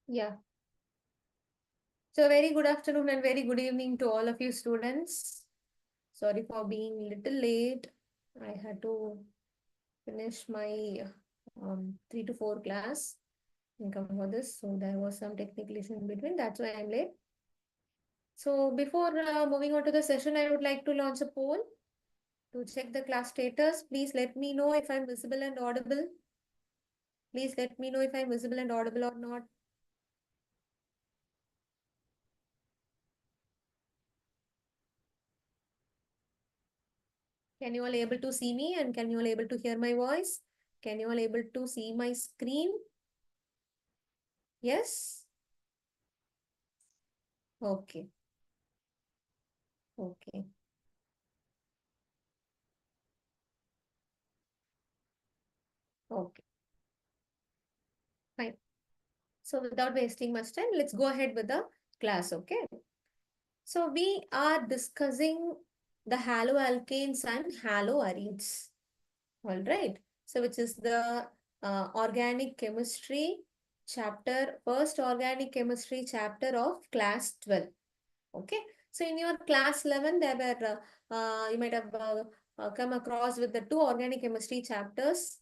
Yeah. So very good afternoon and very good evening to all of you students. Sorry for being little late. I had to finish my 3 to 4 class and come for this. So there was some technical issue in between. That's why I'm late. So before moving on to the session, I would like to launch a poll to check the class status. Please let me know if I'm visible and audible. Please let me know if I'm visible and audible or not. Can you all able to see me and can you all able to hear my voice? Can you all able to see my screen? Yes? Okay. Okay. Okay. Fine. So without wasting much time, let's go ahead with the class. Okay. So we are discussing the haloalkanes and haloarenes. All right. So which is the organic chemistry chapter, first organic chemistry chapter of class 12. Okay. So in your class 11, there were, you might have come across with the two organic chemistry chapters.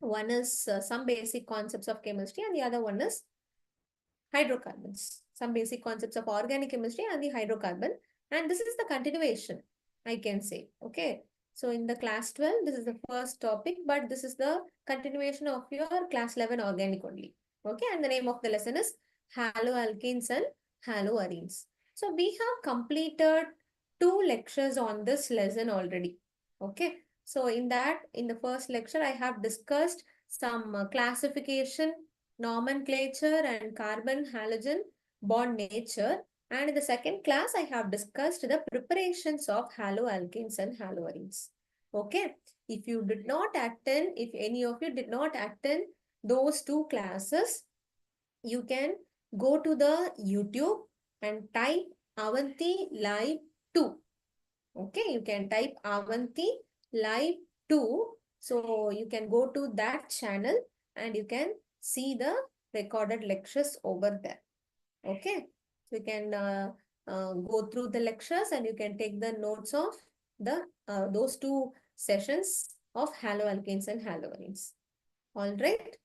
One is some basic concepts of chemistry and the other one is hydrocarbons. Some basic concepts of organic chemistry and the hydrocarbon. And this is the continuation, I can say. Okay. So in the class 12, this is the first topic, but this is the continuation of your class 11 organic only. Okay. And the name of the lesson is haloalkanes and haloarenes. So we have completed 2 lectures on this lesson already. Okay. So in that, in the first lecture, I have discussed some classification, nomenclature and carbon halogen bond nature. And in the second class, I have discussed the preparations of haloalkanes and haloarenes. Okay. If you did not attend, if any of you did not attend those 2 classes, you can go to the YouTube and type Avanti Live 2. Okay, you can type Avanti Live 2. So you can go to that channel and you can see the recorded lectures over there. Okay, so you can go through the lectures and you can take the notes of the those 2 sessions of haloalkanes and haloarenes. All right.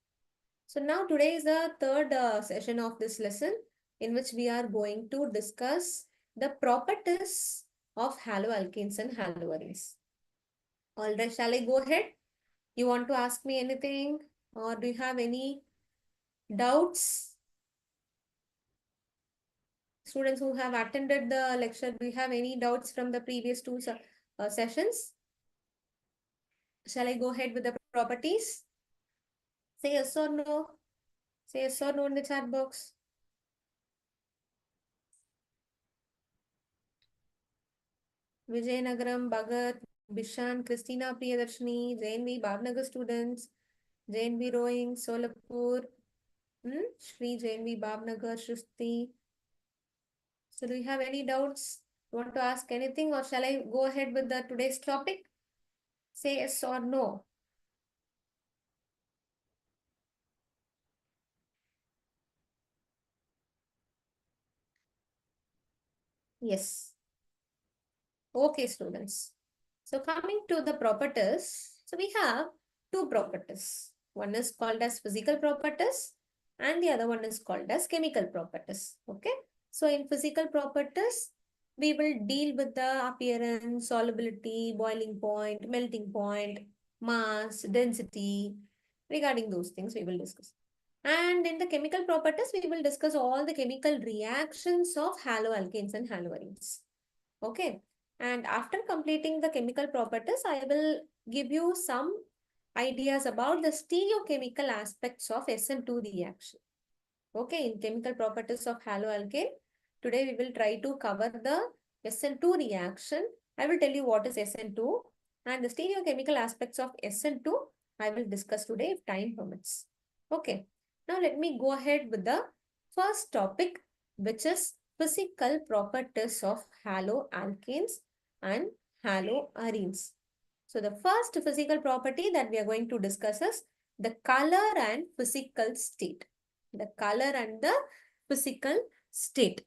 So now today is the third session of this lesson in which we are going to discuss the properties of haloalkanes and haloarenes. All right, shall I go ahead? You want to ask me anything or do you have any doubts? Students who have attended the lecture, do you have any doubts from the previous 2 sessions? Shall I go ahead with the properties? Say yes or no. Say yes or no in the chat box. Vijayanagaram, Bhagat, Bishan, Christina Priyadarshini, JNV Bhavnagar students, JNV Rowing, Solapur, Shri JNV Bhavnagar, Shrusti. So do you have any doubts? Want to ask anything or shall I go ahead with the today's topic? Say yes or no. Yes. Okay, students. So coming to the properties, so we have 2 properties. One is called as physical properties and the other one is called as chemical properties. Okay. So in physical properties, we will deal with the appearance, solubility, boiling point, melting point, mass, density. Regarding those things, we will discuss. And in the chemical properties, we will discuss all the chemical reactions of haloalkanes and haloarenes. Okay. And after completing the chemical properties, I will give you some ideas about the stereochemical aspects of SN2 reaction. Okay, in chemical properties of haloalkane, today we will try to cover the SN2 reaction. I will tell you what is SN2 and the stereochemical aspects of SN2 I will discuss today if time permits. Okay, now let me go ahead with the first topic, which is physical properties of haloalkanes and haloarenes. So the first physical property that we are going to discuss is the color and physical state. the color and the physical state.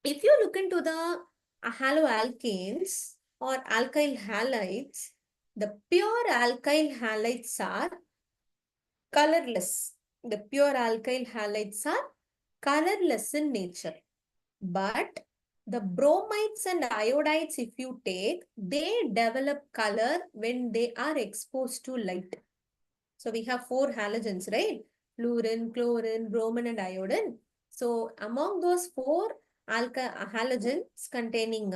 If you look into the haloalkanes or alkyl halides, the pure alkyl halides are colorless. The pure alkyl halides are colorless in nature. But the bromides and iodides, if you take, they develop color when they are exposed to light. So we have 4 halogens, right? Fluorine, chlorine, bromine, and iodine. So among those 4 halogens containing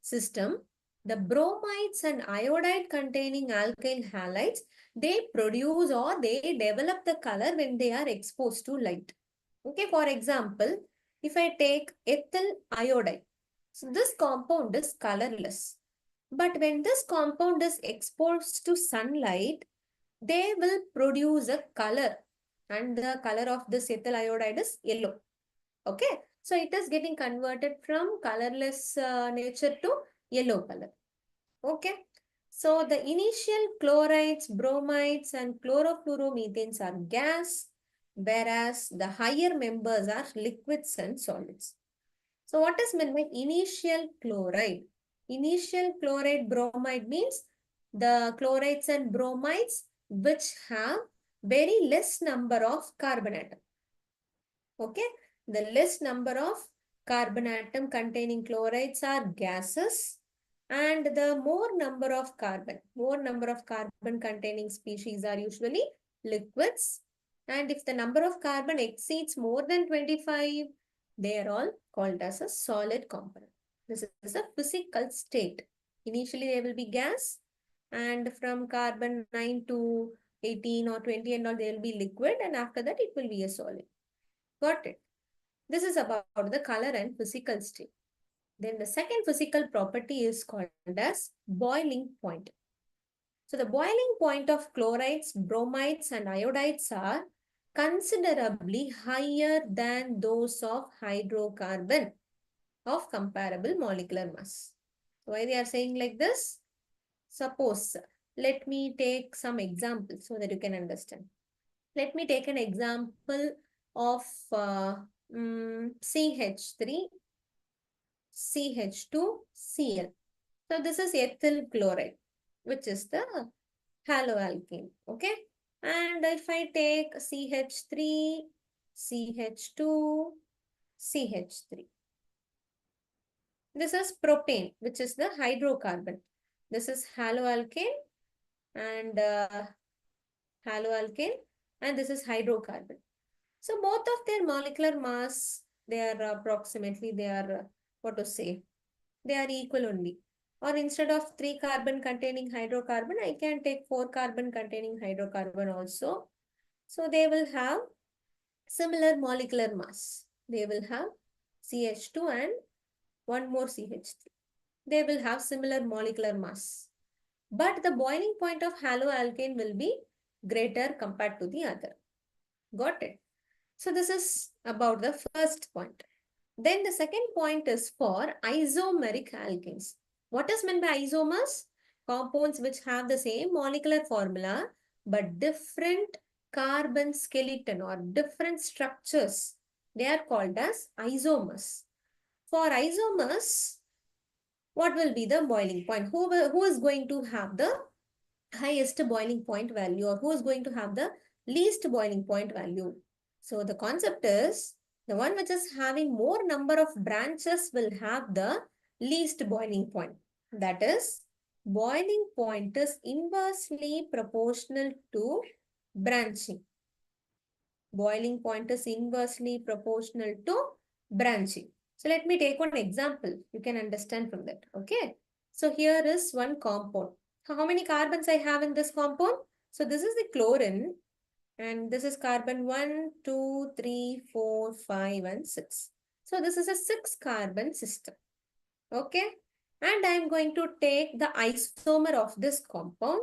system, the bromides and iodide containing alkyl halides, they produce or they develop the color when they are exposed to light. Okay, for example, if I take ethyl iodide, so this compound is colorless. But when this compound is exposed to sunlight, they will produce a color, and the color of this ethyl iodide is yellow. Okay, so it is getting converted from colorless nature to yellow color. Okay, so the initial chlorides, bromides, and chlorofluoromethanes are gas, whereas the higher members are liquids and solids. So what is meant by initial chloride? Initial chloride bromide means the chlorides and bromides which have very less number of carbon atom. Okay, the less number of carbon atom containing chlorides are gases, and the more number of carbon containing species are usually liquids. And if the number of carbon exceeds more than 25, they are all called as a solid component. This is a physical state. Initially, they will be gas, and from carbon 9 to 18 or 20 and all, they will be liquid, and after that, it will be a solid. Got it? This is about the color and physical state. Then the second physical property is called as boiling point. So the boiling point of chlorides, bromides, and iodides are considerably higher than those of hydrocarbon of comparable molecular mass. Why they are saying like this? Suppose, let me take some examples so that you can understand. Let me take an example of CH3, CH2, Cl. So this is ethyl chloride, which is the haloalkane. Okay. And if I take CH3, CH2, CH3. This is propane, which is the hydrocarbon. This is haloalkane and this is hydrocarbon. So both of their molecular mass, they are approximately, they are equal only. Or instead of 3 carbon containing hydrocarbon, I can take 4 carbon containing hydrocarbon also. So they will have similar molecular mass. They will have CH2 and one more CH3. They will have similar molecular mass. But the boiling point of haloalkane will be greater compared to the other. Got it? So this is about the first point. Then the second point is for isomeric alkanes. What is meant by isomers? Compounds which have the same molecular formula but different carbon skeleton or different structures. They are called as isomers. For isomers, what will be the boiling point? Who is going to have the highest boiling point value, or who is going to have the least boiling point value? So the concept is the one which is having more number of branches will have the least boiling point. That is, boiling point is inversely proportional to branching. Boiling point is inversely proportional to branching. So let me take one example. You can understand from that. Okay. So here is one compound. How many carbons I have in this compound? So this is the chlorine. And this is carbon 1, 2, 3, 4, 5, and 6. So this is a 6 carbon system. Okay. And I am going to take the isomer of this compound,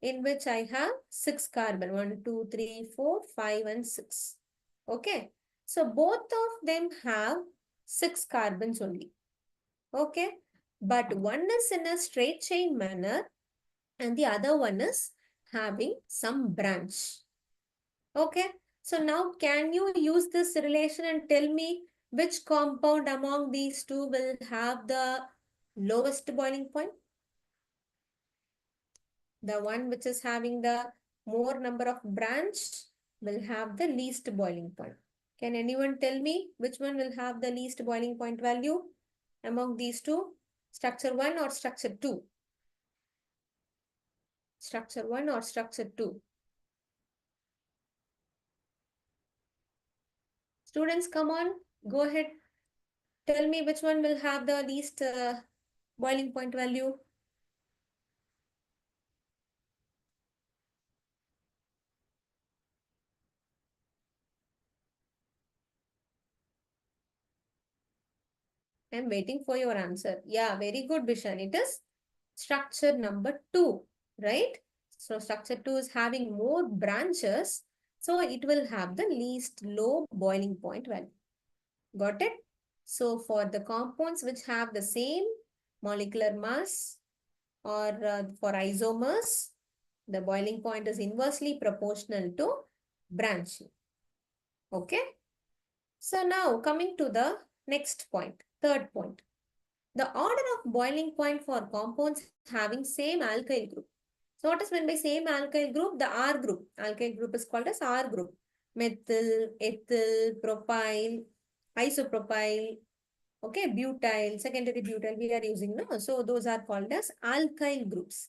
in which I have 6 carbon. 1, 2, 3, 4, 5, and 6. Okay. So both of them have 6 carbons only. Okay. But one is in a straight chain manner and the other one is having some branch. Okay. So now can you use this relation and tell me which compound among these two will have the lowest boiling point? The one which is having the more number of branch will have the least boiling point. Can anyone tell me which one will have the least boiling point value among these two? Structure 1 or structure 2? Structure 1 or structure 2? Students, come on, go ahead. Tell me which one will have the least boiling point value. I'm waiting for your answer. Yeah, very good, Bishan. It is structure number 2, right? So structure 2 is having more branches. So it will have the least low boiling point value. Got it? So for the compounds which have the same molecular mass or for isomers, the boiling point is inversely proportional to branching. Okay? So now coming to the next point, third point. The order of boiling point for compounds having same alkyl group. So what is meant by same alkyl group? The R group. Alkyl group is called as R group. Methyl, ethyl, propyl, isopropyl, okay, butyl, secondary butyl we are using now. So those are called as alkyl groups.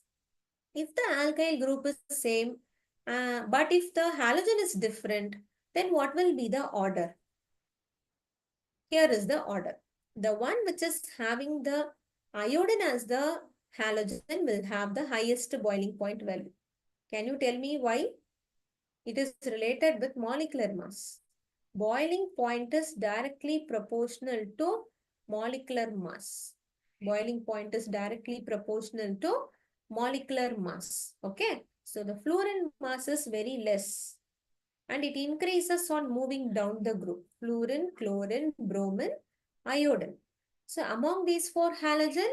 If the alkyl group is same, but if the halogen is different, then what will be the order? Here is the order. The one which is having the iodine as the halogen will have the highest boiling point value. Can you tell me why? It is related with molecular mass. Boiling point is directly proportional to molecular mass. Boiling point is directly proportional to molecular mass. Okay. So the fluorine mass is very less and it increases on moving down the group. Fluorine, chlorine, bromine, iodine. So among these four halogen,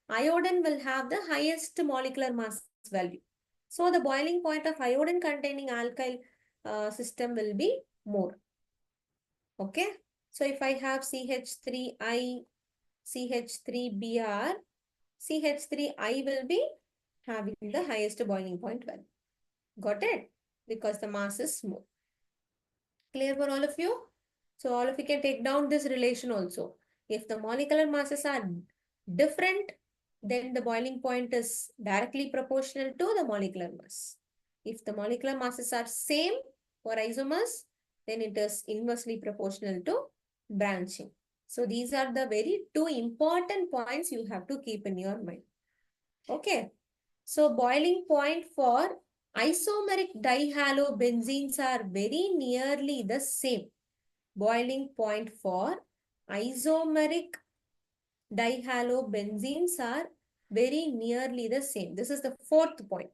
iodine will have the highest molecular mass value. So the boiling point of iodine containing alkyl system will be more. Okay. So if I have CH3I, CH3Br, CH3I will be having the highest boiling point value. Got it? Because the mass is more. Clear for all of you? So all of you can take down this relation also. If the molecular masses are different, then the boiling point is directly proportional to the molecular mass. If the molecular masses are same for isomers, then it is inversely proportional to branching. So these are the very two important points you have to keep in your mind. Okay. So boiling point for isomeric dihalobenzenes are very nearly the same. Boiling point for isomeric dihalobenzenes are very nearly the same. This is the fourth point.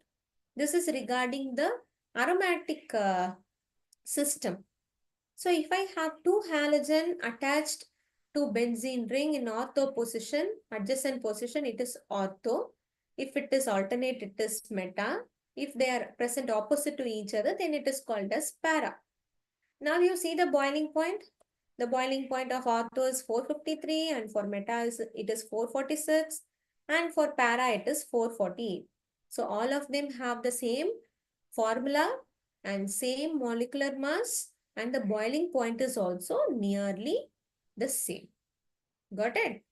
This is regarding the aromatic system. So if I have two halogen attached to benzene ring in ortho position, adjacent position, it is ortho. If it is alternate, it is meta. If they are present opposite to each other, then it is called as para. Now you see the boiling point. The boiling point of ortho is 453 and for meta it is 446 and for para it is 448. So all of them have the same formula and same molecular mass and the boiling point is also nearly the same. Got it?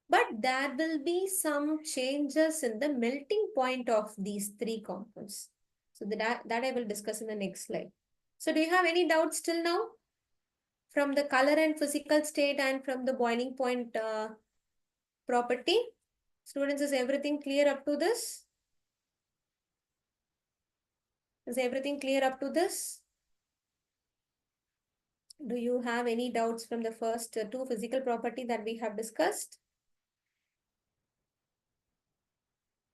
But there will be some changes in the melting point of these three compounds. So that I will discuss in the next slide. So do you have any doubts till now? From the color and physical state and from the boiling point property? Students, is everything clear up to this? Is everything clear up to this? Do you have any doubts from the first two physical property that we have discussed?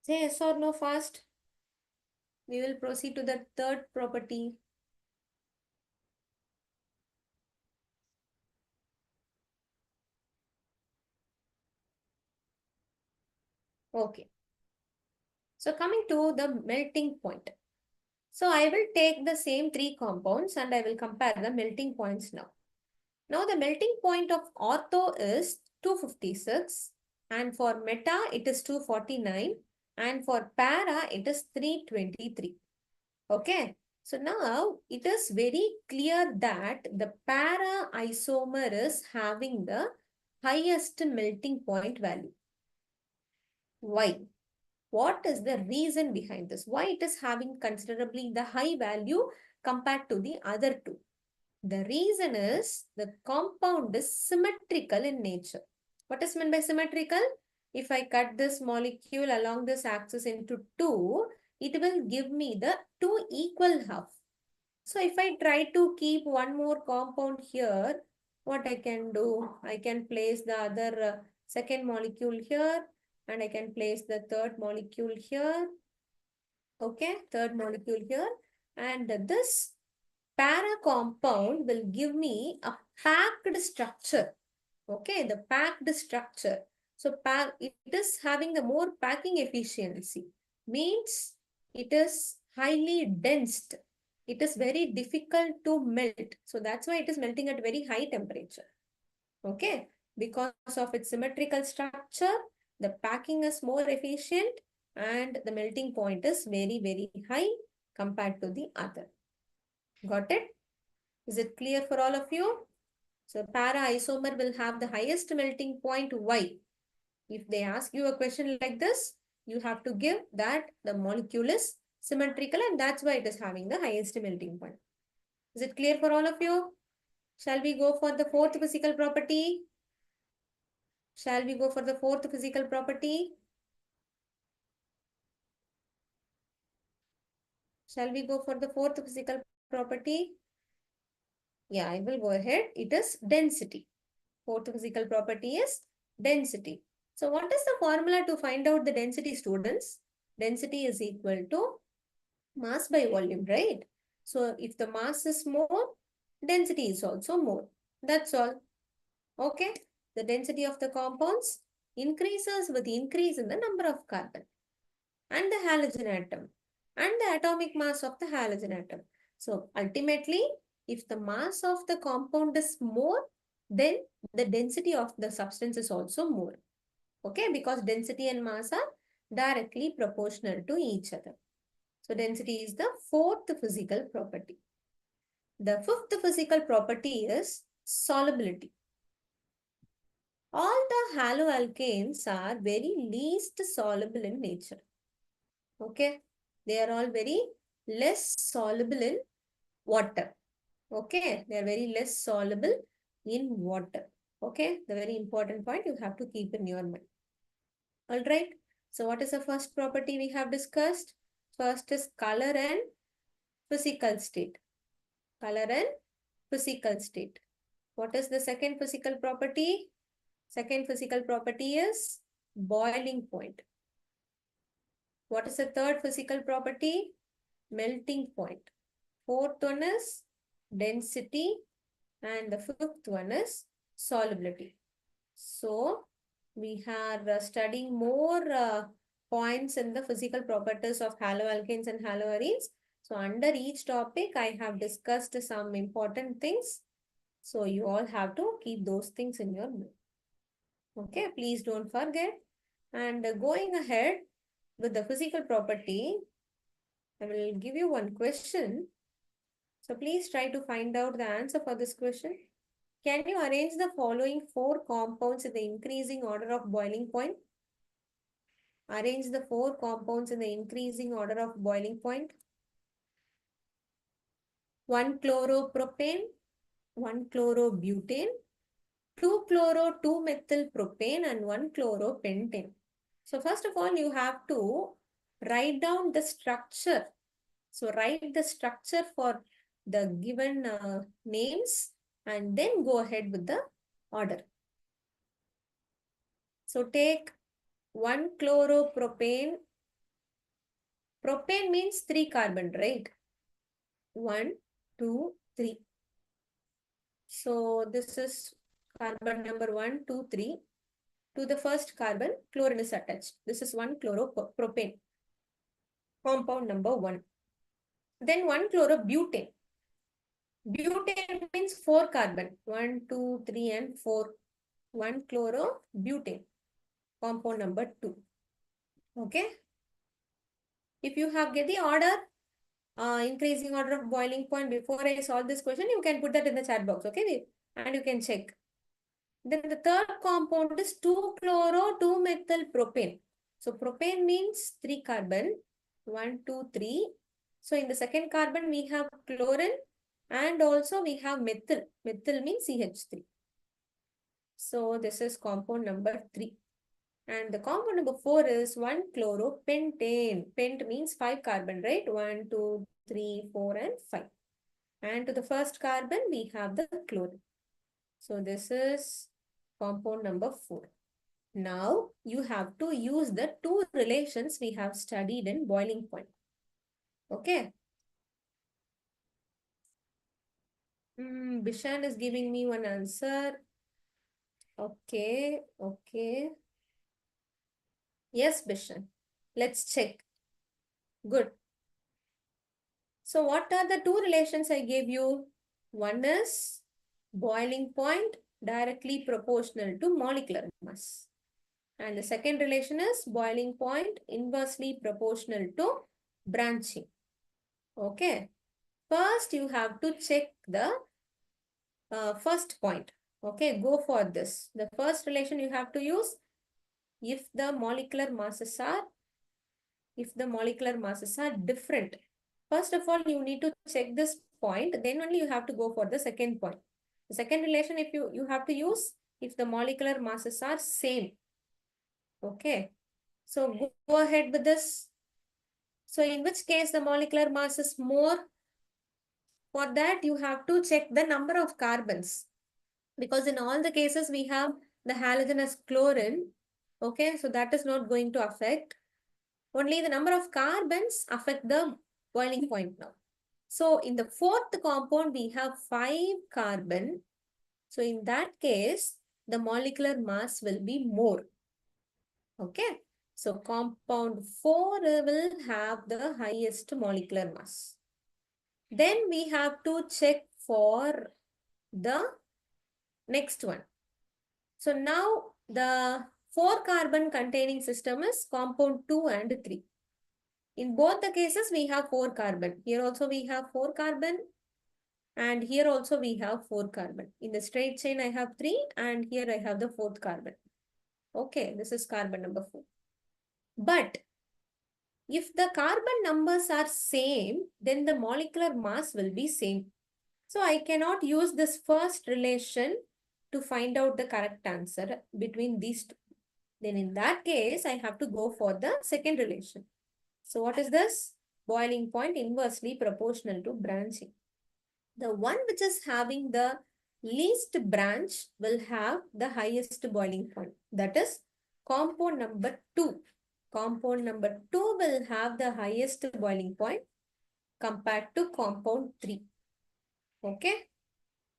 Say yes or no fast. We will proceed to the third property. Okay. So coming to the melting point. So I will take the same three compounds and I will compare the melting points now. Now the melting point of ortho is 256 and for meta it is 249 and for para it is 323. Okay. So now it is very clear that the para isomer is having the highest melting point value. Why? What is the reason behind this? Why it is having considerably the high value compared to the other two? The reason is the compound is symmetrical in nature. What is meant by symmetrical? If I cut this molecule along this axis into two, it will give me the two equal half. So if I try to keep one more compound here, what I can do? I can place the other second molecule here and I can place the third molecule here. Okay, third molecule here. And this para compound will give me a packed structure. Okay, the packed structure. So it is having the more packing efficiency. Means it is highly dense. It is very difficult to melt. So that's why it is melting at very high temperature. Okay, because of its symmetrical structure, the packing is more efficient and the melting point is very, very high compared to the other. Got it? Is it clear for all of you? So para isomer will have the highest melting point. Why? If they ask you a question like this, you have to give that the molecule is symmetrical and that's why it is having the highest melting point. Is it clear for all of you? Shall we go for the fourth physical property? Shall we go for the fourth physical property? Shall we go for the fourth physical property? Yeah, I will go ahead. It is density. Fourth physical property is density. So what is the formula to find out the density, students? Density is equal to mass by volume, right? So if the mass is more, density is also more. That's all. Okay. The density of the compounds increases with increase in the number of carbon and the halogen atom and the atomic mass of the halogen atom. So ultimately, if the mass of the compound is more, then the density of the substance is also more. Okay, because density and mass are directly proportional to each other. So density is the fourth physical property. The fifth physical property is solubility. All the haloalkanes are very least soluble in nature. Okay, they are all very less soluble in water. Okay, they are very less soluble in water. Okay, the very important point you have to keep in your mind. All right. So what is the first property we have discussed? First is color and physical state. Color and physical state. What is the second physical property? Second physical property is boiling point. What is the third physical property? Melting point. Fourth one is density and the fifth one is solubility. So we are studying more points in the physical properties of haloalkanes and haloarenes. So under each topic, I have discussed some important things. So you all have to keep those things in your mind. Okay, please don't forget. And going ahead with the physical property, I will give you one question. So please try to find out the answer for this question. Can you arrange the following four compounds in the increasing order of boiling point? Arrange the four compounds in the increasing order of boiling point. 1-chloropropane, 1-chlorobutane, 2-chloro-2-methylpropane and 1-chloropentane. So first of all, you have to write down the structure. So write the structure for the given names and then go ahead with the order. So take 1-chloropropane. Propane means 3 carbon, right? 1, 2, 3. So this is carbon number 1, 2, 3. To the first carbon, chlorine is attached. This is 1-chloropropane. Compound number 1. Then 1-chlorobutane. Butane means 4 carbon. 1, 2, 3 and 4. 1-chlorobutane. Compound number 2. Okay. If you have get the order, increasing order of boiling point before I solve this question, you can put that in the chat box. Okay. And you can check. Then the third compound is 2-chloro-2-methyl propane. So propane means 3 carbon. 1, 2, 3. So in the second carbon, we have chlorine and also we have methyl. Methyl means CH3. So this is compound number 3. And the compound number 4 is 1-chloropentane. Pent means 5 carbon, right? 1, 2, 3, 4 and 5. And to the first carbon, we have the chlorine. So this is compound number 4. Now you have to use the two relations we have studied in boiling point. Okay. Bishan is giving me one answer. Okay. Okay. Yes, Bishan. Let's check. Good. So what are the two relations I gave you? One is boiling point directly proportional to molecular mass. And the second relation is boiling point inversely proportional to branching. Okay. First, you have to check the first point. Okay, go for this. The first relation you have to use if the molecular masses are different. First of all, you need to check this point. Then only you have to go for the second point. The second relation, if you have to use if the molecular masses are same. Okay. So go ahead with this. So in which case the molecular mass is more? For that, you have to check the number of carbons. Because in all the cases, we have the halogen as chlorine. Okay, so that is not going to affect. Only the number of carbons affect the boiling point now. So in the fourth compound, we have 5 carbon. So in that case, the molecular mass will be more. Okay, so compound 4 will have the highest molecular mass. Then we have to check for the next one. So now the 4 carbon containing system is compound 2 and 3. In both the cases, we have 4 carbon. Here also we have 4 carbon. And here also we have 4 carbon. In the straight chain, I have 3 and here I have the 4th carbon. Okay, this is carbon number 4. But if the carbon numbers are same, then the molecular mass will be same. So I cannot use this first relation to find out the correct answer between these two. Then in that case, I have to go for the second relation. So what is this? Boiling point inversely proportional to branching. The one which is having the least branch will have the highest boiling point. That is compound number 2. Compound number 2 will have the highest boiling point compared to compound 3. Okay.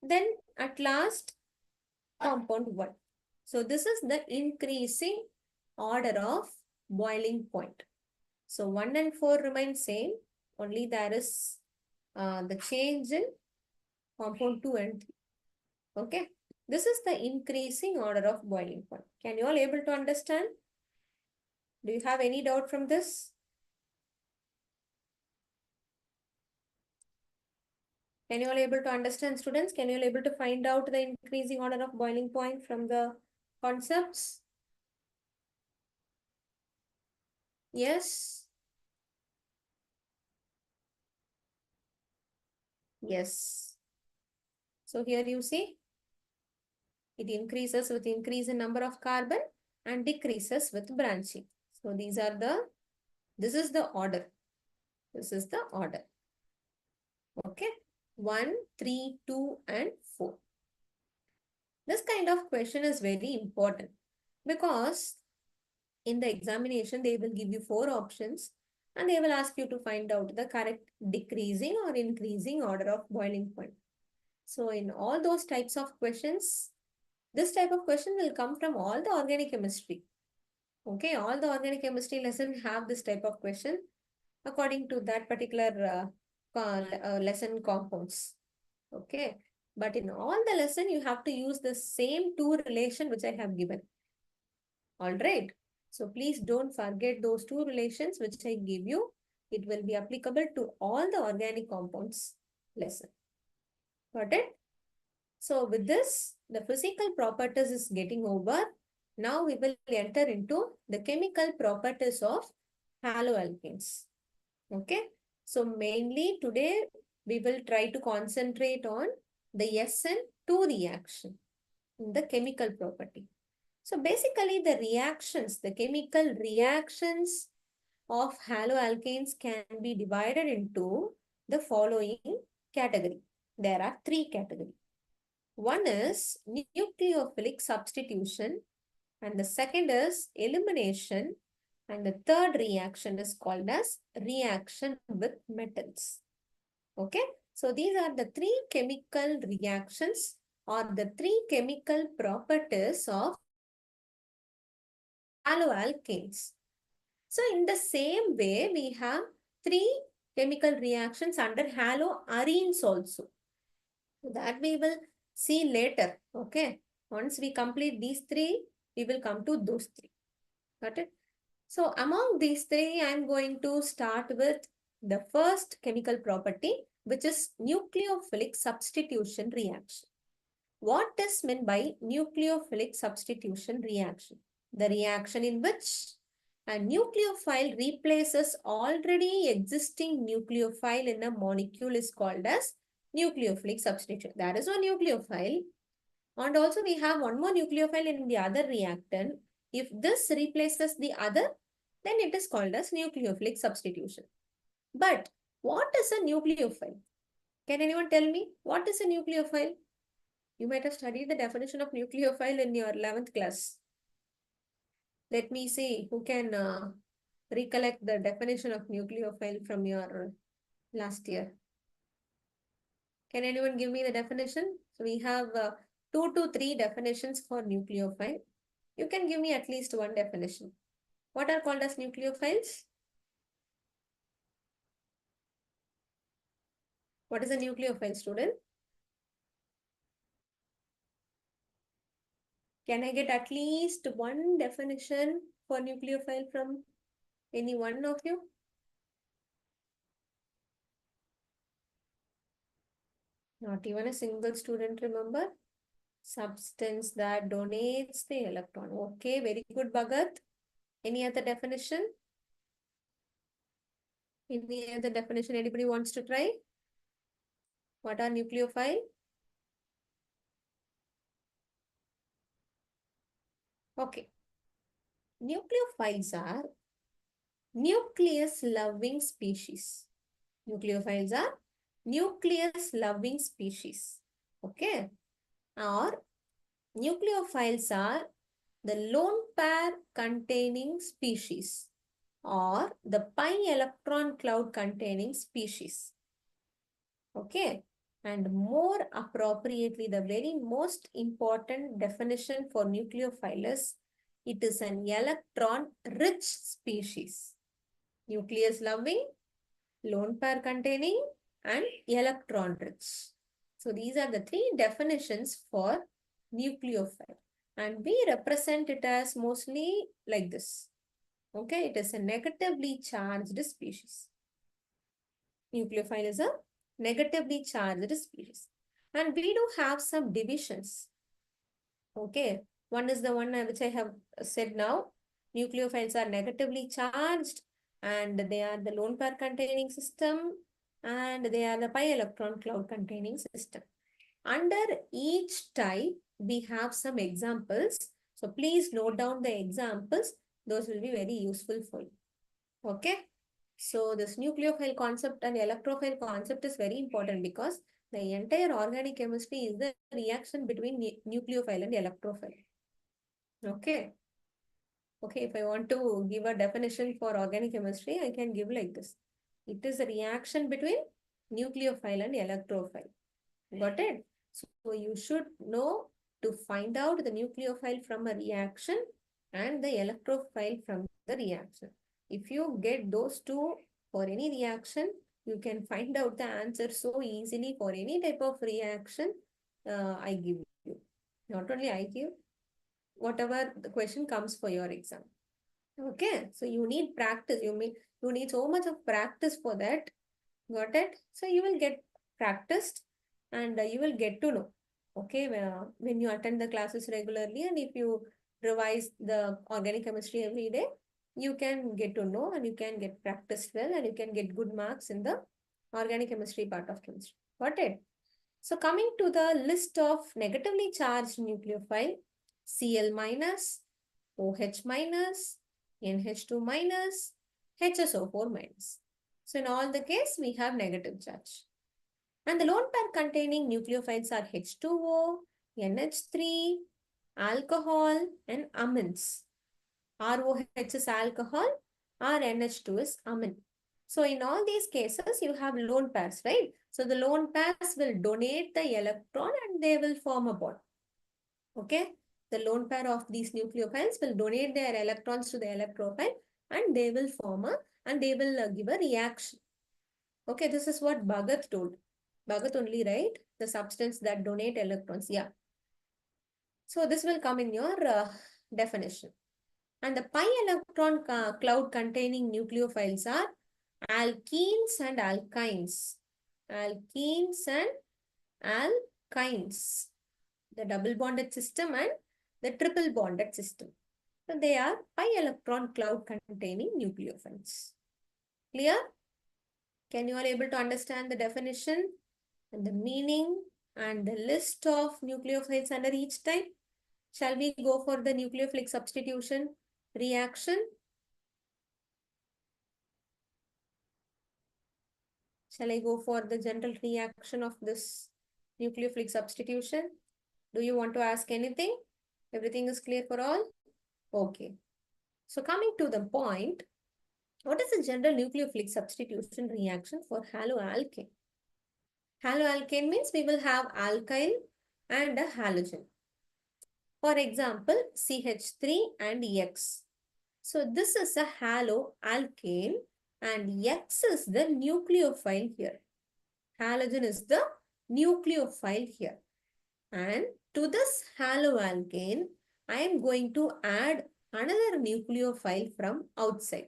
Then at last, compound 1. So this is the increasing order of boiling point. So 1 and 4 remain same. Only there is the change in compound 2 and 3. Okay. This is the increasing order of boiling point. Can you all able to understand? Do you have any doubt from this? Can you all able to understand, students? Can you all able to find out the increasing order of boiling point from the concepts? Yes. Yes. So here you see, it increases with increase in number of carbon and decreases with branching. So this is the order. This is the order. Okay. 1, 3, 2 and 4. This kind of question is very important because in the examination, they will give you 4 options and they will ask you to find out the correct decreasing or increasing order of boiling point. So in all those types of questions, this type of question will come from all the organic chemistry. Okay, all the organic chemistry lesson have this type of question according to that particular lesson compounds. Okay. But in all the lesson, you have to use the same two relation which I have given. All right. So please don't forget those two relations which I give you. It will be applicable to all the organic compounds lesson. Got it? So with this, the physical properties is getting over. Now we will enter into the chemical properties of haloalkanes. Okay. So mainly today we will try to concentrate on the SN2 reaction in the chemical property. So basically the reactions, the chemical reactions of haloalkanes can be divided into the following category. There are three categories. One is nucleophilic substitution, and the second is elimination, and the third reaction is called as reaction with metals. Okay, so these are the three chemical reactions or the three chemical properties of haloalkanes. So in the same way, we have three chemical reactions under haloarenes also. That we will see later. Okay. Once we complete these three, we will come to those three. Got it? So among these three, I am going to start with the first chemical property, which is nucleophilic substitution reaction. What is meant by nucleophilic substitution reaction? The reaction in which a nucleophile replaces already existing nucleophile in a molecule is called as nucleophilic substitution. That is one nucleophile. And also we have one more nucleophile in the other reactant. If this replaces the other, then it is called as nucleophilic substitution. But what is a nucleophile? Can anyone tell me what is a nucleophile? You might have studied the definition of nucleophile in your 11th class. Let me see who can recollect the definition of nucleophile from your last year. Can anyone give me the definition? So we have 2 to 3 definitions for nucleophile. You can give me at least one definition. What are called as nucleophiles? What is a nucleophile, student? Can I get at least one definition for nucleophile from any one of you? Not even a single student, remember? Substance that donates the electron. Okay, very good, Bhagat. Any other definition? Any other definition anybody wants to try? What are nucleophile? Okay. Nucleophiles are nucleus-loving species. Nucleophiles are nucleus-loving species. Okay. Or nucleophiles are the lone pair containing species or the pi electron cloud containing species. Okay. And more appropriately, the very most important definition for nucleophile is it is an electron-rich species. Nucleus-loving, lone pair containing, and electron-rich. So these are the three definitions for nucleophile. And we represent it as mostly like this. Okay, it is a negatively charged species. Nucleophile is a negatively charged species. And we do have some divisions. Okay, one is the one which I have said now. Nucleophiles are negatively charged and they are the lone pair containing system and they are the pi electron cloud containing system. Under each type, we have some examples. So please note down the examples. Those will be very useful for you. Okay. So this nucleophile concept and electrophile concept is very important because the entire organic chemistry is the reaction between nucleophile and electrophile. Okay. Okay, if I want to give a definition for organic chemistry, I can give like this. It is a reaction between nucleophile and electrophile. Got it? So you should know to find out the nucleophile from a reaction and the electrophile from the reaction. If you get those two for any reaction, You can find out the answer so easily for any type of reaction I give you. Not only I give, whatever the question comes for your exam. Okay, so you need practice. You need so much of practice for that. Got it? So you will get practiced and you will get to know. Okay, when you attend the classes regularly and if you revise the organic chemistry every day, you can get to know and you can get practiced well and you can get good marks in the organic chemistry part of chemistry. Got it? So coming to the list of negatively charged nucleophile, Cl minus, OH minus, NH2 minus, HSO4 minus. So in all the case, we have negative charge. And the lone pair containing nucleophiles are H2O, NH3, alcohol, and amines. ROH is alcohol, RNH2 is amine. So in all these cases, you have lone pairs, right? So the lone pairs will donate the electron and they will form a bond. Okay? The lone pair of these nucleophiles will donate their electrons to the electrophile and they will form and they will give a reaction. Okay, this is what Bhagat told. Bhagat only, right? The substance that donate electrons. Yeah. So this will come in your definition. And the pi electron cloud containing nucleophiles are alkenes and alkynes. Alkenes and alkynes. The double bonded system and the triple bonded system. So they are pi electron cloud containing nucleophiles. Clear? Can you all able to understand the definition and the meaning and the list of nucleophiles under each type? Shall we go for the nucleophilic substitution reaction? Shall I go for the general reaction of this nucleophilic substitution? Do you want to ask anything? Everything is clear for all? Okay. So coming to the point, what is the general nucleophilic substitution reaction for haloalkane? Haloalkane means we will have alkyl and a halogen. For example, CH3 and X. So this is a haloalkane and X is the nucleophile here. Halogen is the nucleophile here. And to this haloalkane, I am going to add another nucleophile from outside.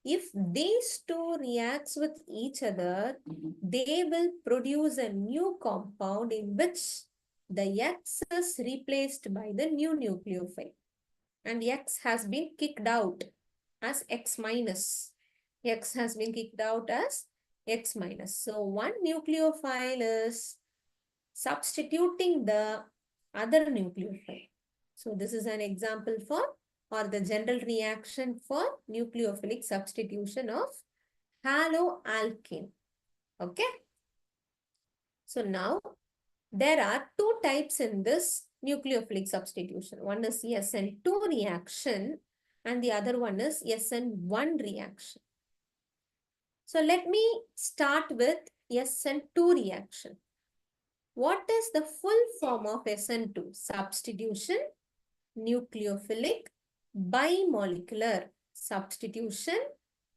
If these two reacts with each other, they will produce a new compound in which the X is replaced by the new nucleophile. And X has been kicked out as X minus. X has been kicked out as X minus. So one nucleophile is substituting the other nucleophile. So this is an example for or the general reaction for nucleophilic substitution of haloalkane. Okay. So now there are two types in this nucleophilic substitution. One is SN2 reaction and the other one is SN1 reaction. So let me start with SN2 reaction. What is the full form of SN2? Substitution, nucleophilic, bimolecular. Substitution,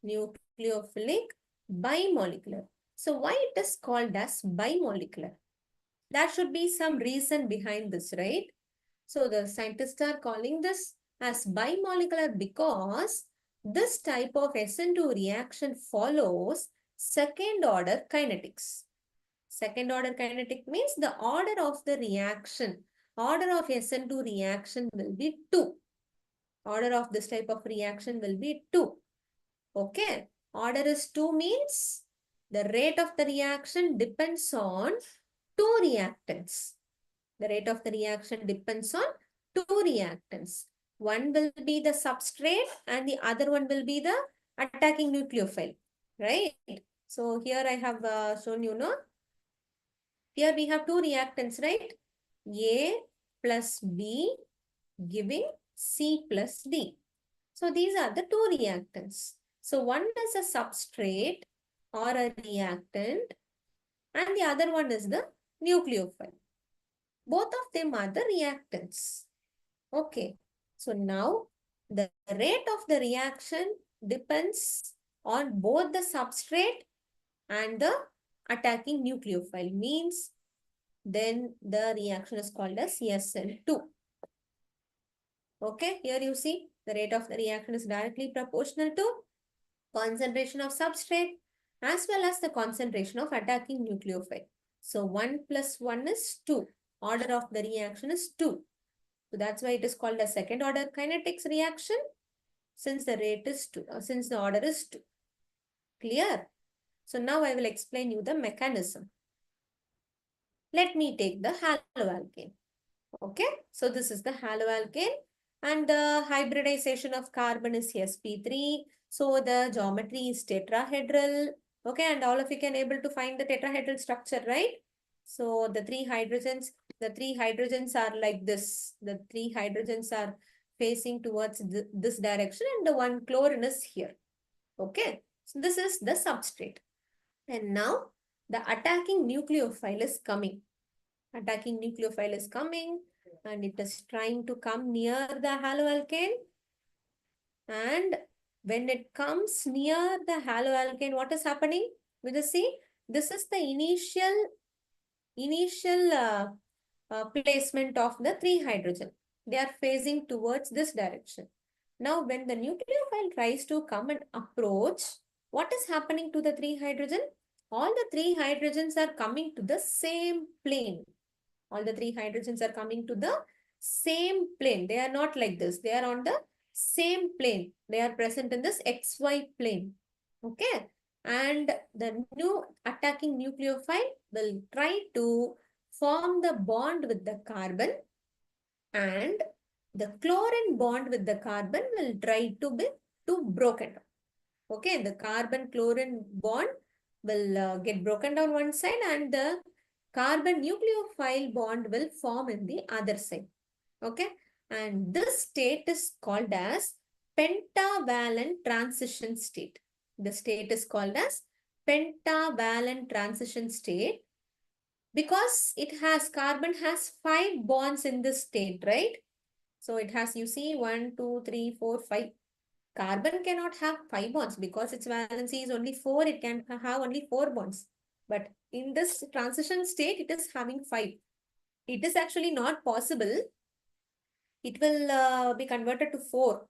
nucleophilic, bimolecular. So why it is called as bimolecular? There should be some reason behind this, right? So the scientists are calling this as bimolecular because this type of SN2 reaction follows second order kinetics. Second order kinetic means the order of the reaction. Order of SN2 reaction will be 2. Order of this type of reaction will be 2. Okay. Order is 2 means the rate of the reaction depends on 2 reactants. The rate of the reaction depends on 2 reactants. One will be the substrate and the other one will be the attacking nucleophile. Right? So here I have shown you, no? Here we have 2 reactants, right? A plus B giving C plus D. So these are the 2 reactants. So one is a substrate or a reactant and the other one is the nucleophile. Both of them are the reactants. Okay. So now the rate of the reaction depends on both the substrate and the attacking nucleophile means then the reaction is called as SN2. Okay, here you see the rate of the reaction is directly proportional to concentration of substrate as well as the concentration of attacking nucleophile. So 1 plus 1 is 2. Order of the reaction is 2. So that's why it is called a second order kinetics reaction since the rate is 2, since the order is 2. Clear? So now I will explain you the mechanism. Let me take the haloalkane. Okay, so this is the haloalkane and the hybridization of carbon is sp3. So the geometry is tetrahedral. Okay, and all of you can able to find the tetrahedral structure, right? So the three hydrogens are like this. The three hydrogens are facing towards this direction and the one chlorine is here. Okay, so this is the substrate. And now the attacking nucleophile is coming. Attacking nucleophile is coming and it is trying to come near the haloalkane. And when it comes near the haloalkane, what is happening? We just see this is the initial placement of the three hydrogen. They are facing towards this direction. Now, when the nucleophile tries to come and approach, what is happening to the three hydrogen? All the three hydrogens are coming to the same plane. All the three hydrogens are coming to the same plane. They are not like this. They are on the same plane. They are present in this XY plane. Okay. And the new attacking nucleophile will try to form the bond with the carbon and the chlorine bond with the carbon will try to be broken down. Okay, the carbon chlorine bond will get broken down one side and the carbon nucleophile bond will form in the other side. Okay, and this state is called as pentavalent transition state. The state is called as pentavalent transition state because carbon has 5 bonds in this state, right? So it has, you see, 1, 2, 3, 4, 5. Carbon cannot have 5 bonds because its valency is only 4. It can have only 4 bonds. But in this transition state, it is having 5. It is actually not possible. It will be converted to 4.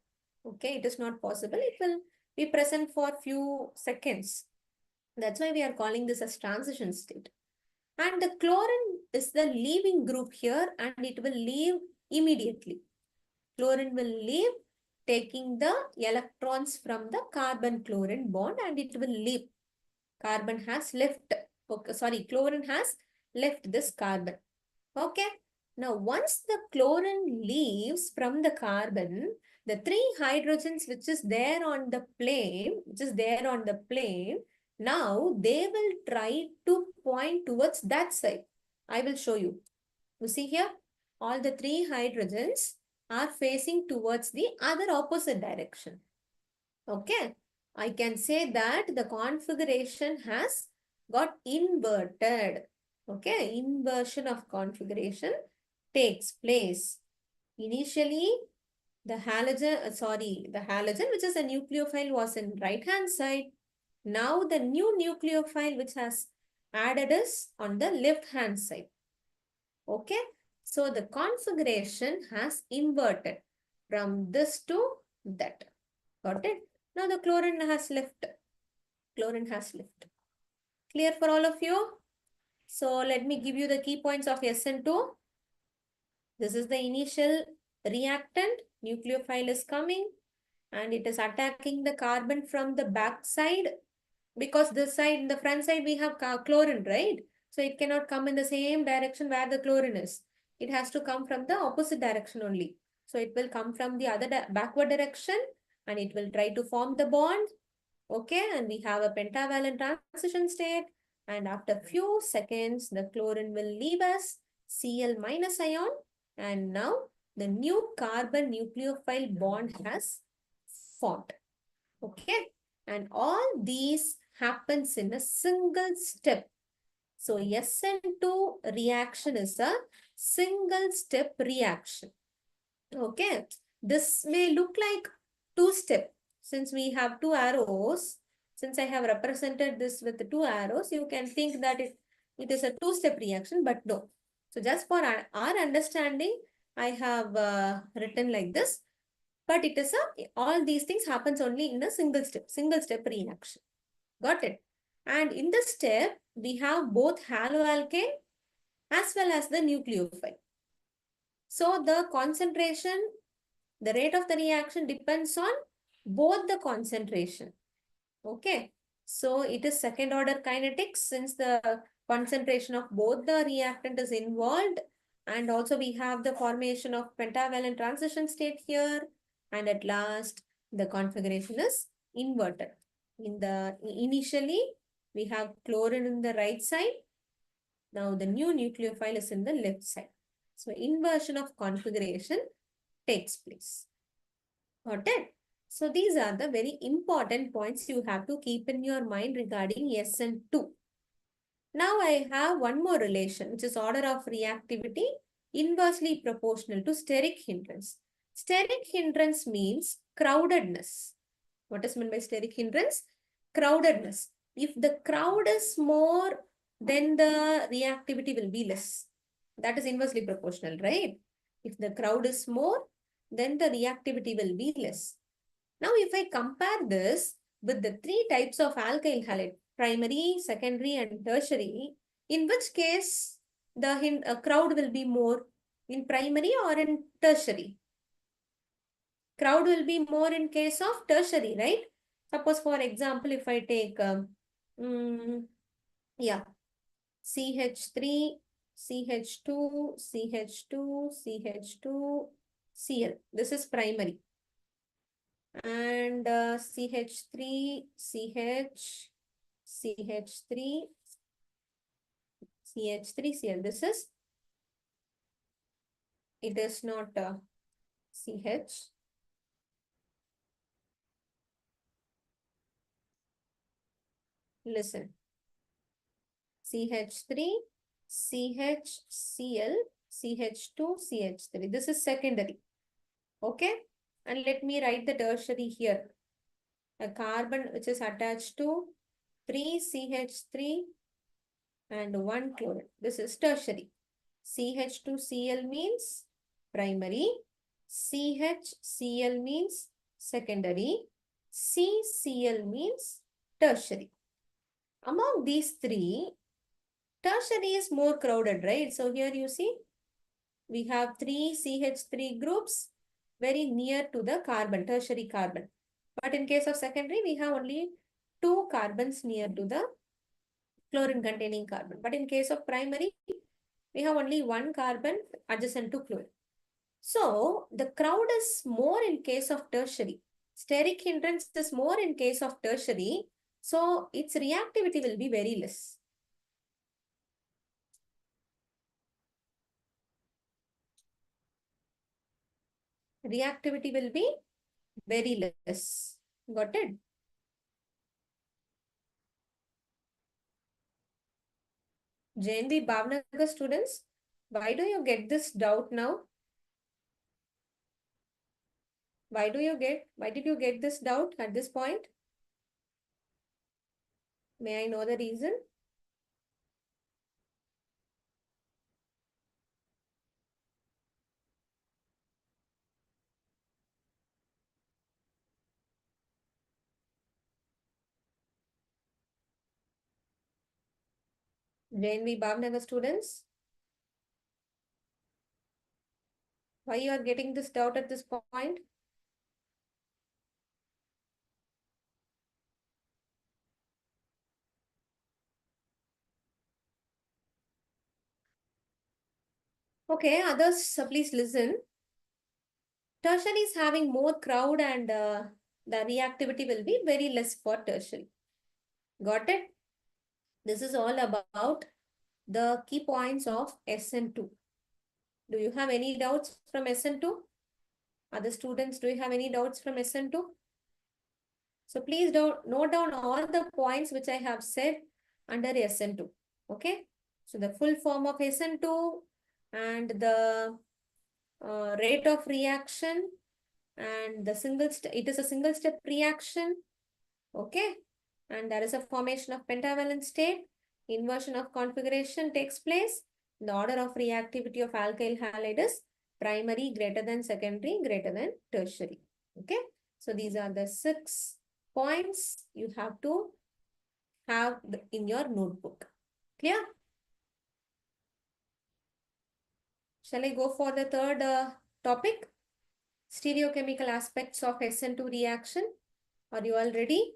Okay, it is not possible. It will be present for few seconds. That's why we are calling this as transition state. And the chlorine is the leaving group here and it will leave immediately. Chlorine will leave taking the electrons from the carbon-chlorine bond and it will leave. Carbon has left, okay, sorry, chlorine has left this carbon. Okay. Now, once the chlorine leaves from the carbon, the 3 hydrogens which is there on the plane, now they will try to point towards that side. I will show you. You see here, all the 3 hydrogens are facing towards the other opposite direction. Okay, I can say that the configuration has got inverted. Okay, inversion of configuration takes place. Initially, the halogen which is a nucleophile was in right hand side. Now the new nucleophile which has added is on the left hand side. Okay, so the configuration has inverted from this to that. Got it? Now the chlorine has left. Chlorine has left. Clear for all of you? So let me give you the key points of SN2. This is the initial reactant. Nucleophile is coming and it is attacking the carbon from the back side because this side, in the front side, we have chlorine, right? So it cannot come in the same direction where the chlorine is. It has to come from the opposite direction only. So it will come from the other backward direction and it will try to form the bond. Okay, and we have a pentavalent transition state. And after few seconds, the chlorine will leave us Cl minus ion. And now the new carbon nucleophile bond has formed. Okay, and all these happens in a single step. So SN2 reaction is a single step reaction. Okay, this may look like 2 step. Since we have 2 arrows, Since I have represented this with two arrows, you can think that it is a two-step reaction, but no. So just for our understanding, I have written like this. But it is all these things happens only in a single step reaction. Got it? And in this step, we have both haloalkane as well as the nucleophile. So the concentration, the rate of the reaction depends on both the concentration. Okay. So it is second order kinetics since the concentration of both the reactant is involved. And also we have the formation of pentavalent transition state here. And at last, the configuration is inverted. Initially, we have chlorine in the right side. Now the new nucleophile is in the left side. So inversion of configuration takes place. Got it? So these are the very important points you have to keep in your mind regarding SN2. Now I have one more relation, which is order of reactivity inversely proportional to steric hindrance. Steric hindrance means crowdedness. What is meant by steric hindrance? Crowdedness. If the crowd is more, then the reactivity will be less. That is inversely proportional, right? If the crowd is more, then the reactivity will be less. Now, if I compare this with the three types of alkyl halide, primary, secondary, and tertiary, in which case the crowd will be more in primary or in tertiary? Crowd will be more in case of tertiary, right? Suppose, for example, if I take, CH3, CH2, CH2, CH2, Cl. This is primary. And CH3, CH, CH3, CH3, Cl. It is not CH. Listen. CH3, CHCl, CH2, CH3. This is secondary. Okay. And let me write the tertiary here. A carbon which is attached to 3CH3 and 1 chlorine. This is tertiary. CH2Cl means primary. CHCl means secondary. CCl means tertiary. Among these three, tertiary is more crowded, right? So here you see, we have three CH3 groups very near to the carbon, tertiary carbon. But in case of secondary, we have only two carbons near to the chlorine containing carbon. But in case of primary, we have only one carbon adjacent to chlorine. So the crowd is more in case of tertiary. Steric hindrance is more in case of tertiary. So its reactivity will be very less. Reactivity will be very less. Got it? JNV Bhavnagar students, why do you get this doubt now? Why did you get this doubt at this point? May I know the reason? JNV Bhavnagar students, why you are getting this doubt at this point? Okay, others, please listen. Tertiary is having more crowd and the reactivity will be very less for tertiary. Got it? This is all about the key points of SN2. Do you have any doubts from SN2? Other students, do you have any doubts from SN2? So please note down all the points which I have said under SN2. Okay. So the full form of SN2 and the rate of reaction and the it is a single step reaction. Okay. and there is a formation of pentavalent state. Inversion of configuration takes place. The order of reactivity of alkyl halide is primary greater than secondary greater than tertiary. Okay. So these are the 6 points you have to have in your notebook. Clear? Shall I go for the third topic? Stereochemical aspects of SN2 reaction. Are you all ready?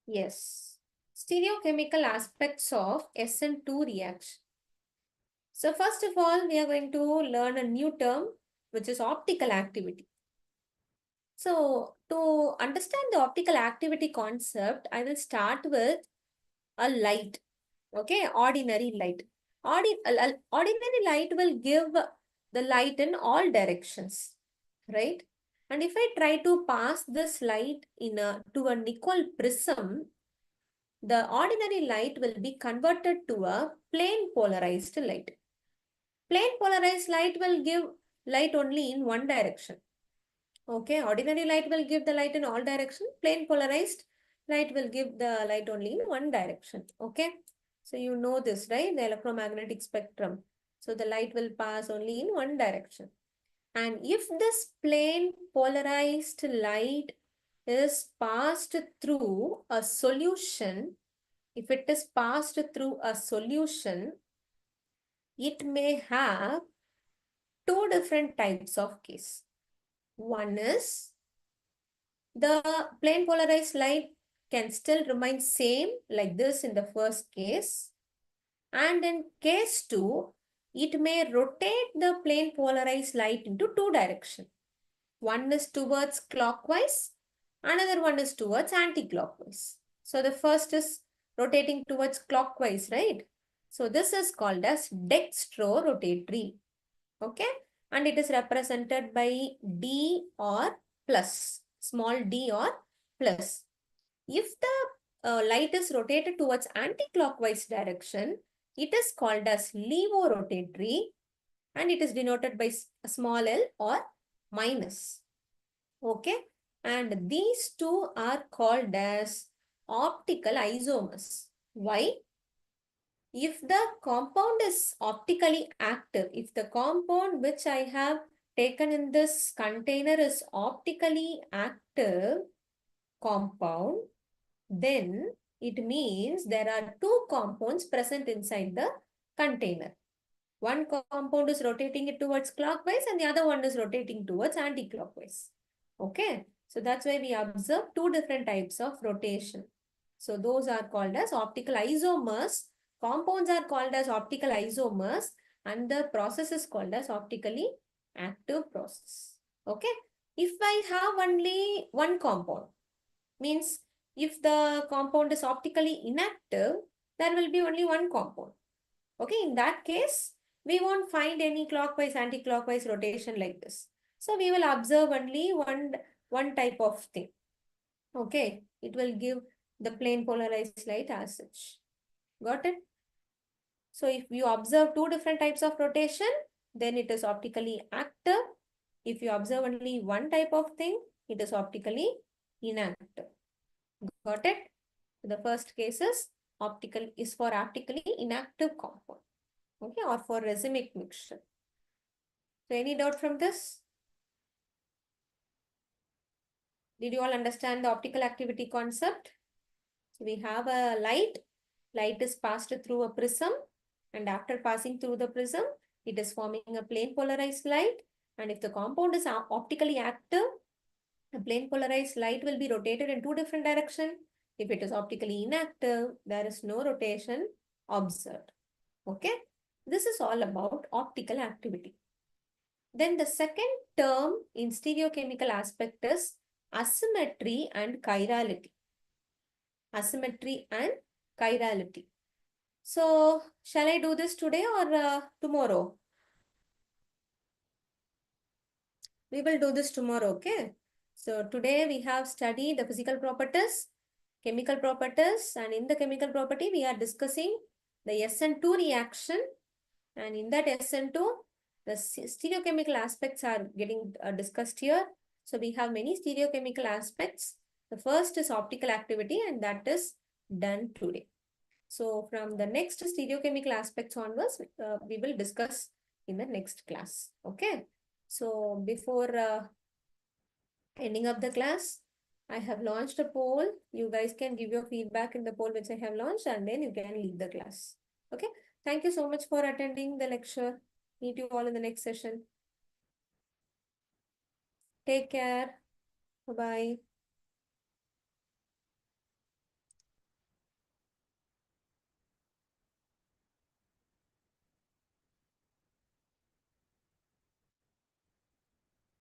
Yes. Stereochemical aspects of SN2 reaction. So first of all, we are going to learn a new term, which is optical activity. So to understand the optical activity concept, I will start with a light. Okay, ordinary light. Ordinary light will give the light in all directions, right? And if I try to pass this light to a nickel prism, the ordinary light will be converted to a plane polarized light. Plane polarized light will give light only in one direction. Okay, ordinary light will give the light in all direction. Plane polarized light will give the light only in one direction. Okay, so you know this, right? The electromagnetic spectrum. So the light will pass only in one direction. And if this plane polarized light is passed through a solution, if it is passed through a solution, it may have two different types of case. One is the plane polarized light can still remain same like this in the first case. And in case 2, it may rotate the plane polarized light into two directions. One is towards clockwise, another one is towards anti-clockwise. So the first is rotating towards clockwise, right? So this is called as dextro-rotatory. Okay, and it is represented by D or plus, small d or plus. If the light is rotated towards anti-clockwise direction, it is called as levorotatory, and it is denoted by small l or minus. Okay, and these two are called as optical isomers. Why? If the compound is optically active, if the compound which I have taken in this container is optically active compound, then it means there are two compounds present inside the container. One compound is rotating it towards clockwise and the other one is rotating towards anti-clockwise. Okay, so that's why we observe two different types of rotation. So those are called as optical isomers. Compounds are called as optical isomers and the process is called as optically active process. Okay, if I have only one compound, means if the compound is optically inactive, there will be only one compound. Okay, in that case, we won't find any clockwise, anti-clockwise rotation like this. So we will observe only one type of thing. Okay, it will give the plane polarized light as such. Got it? So if you observe two different types of rotation, then it is optically active. If you observe only one type of thing, it is optically inactive. Got it? The first case is for optically inactive compound. Okay, or for racemic mixture. So any doubt from this? Did you all understand the optical activity concept? So we have a light. Light is passed through a prism, and after passing through the prism, it is forming a plane polarized light. And if the compound is optically active, the plane polarized light will be rotated in two different directions. If it is optically inactive, there is no rotation observed. Okay, this is all about optical activity. Then the second term in stereochemical aspect is asymmetry and chirality. Asymmetry and chirality. So, shall I do this today or tomorrow? We will do this tomorrow, okay? So, today we have studied the physical properties, chemical properties, and in the chemical property, we are discussing the SN2 reaction. And in that SN2, The stereochemical aspects are getting discussed here. So we have many stereochemical aspects. The first is optical activity, and that is done today. So from the next stereochemical aspects onwards, we will discuss in the next class. Okay. So before ending up the class, I have launched a poll. You guys can give your feedback in the poll which I have launched, and then you can leave the class. Okay. Thank you so much for attending the lecture. Meet you all in the next session. Take care. Bye-bye.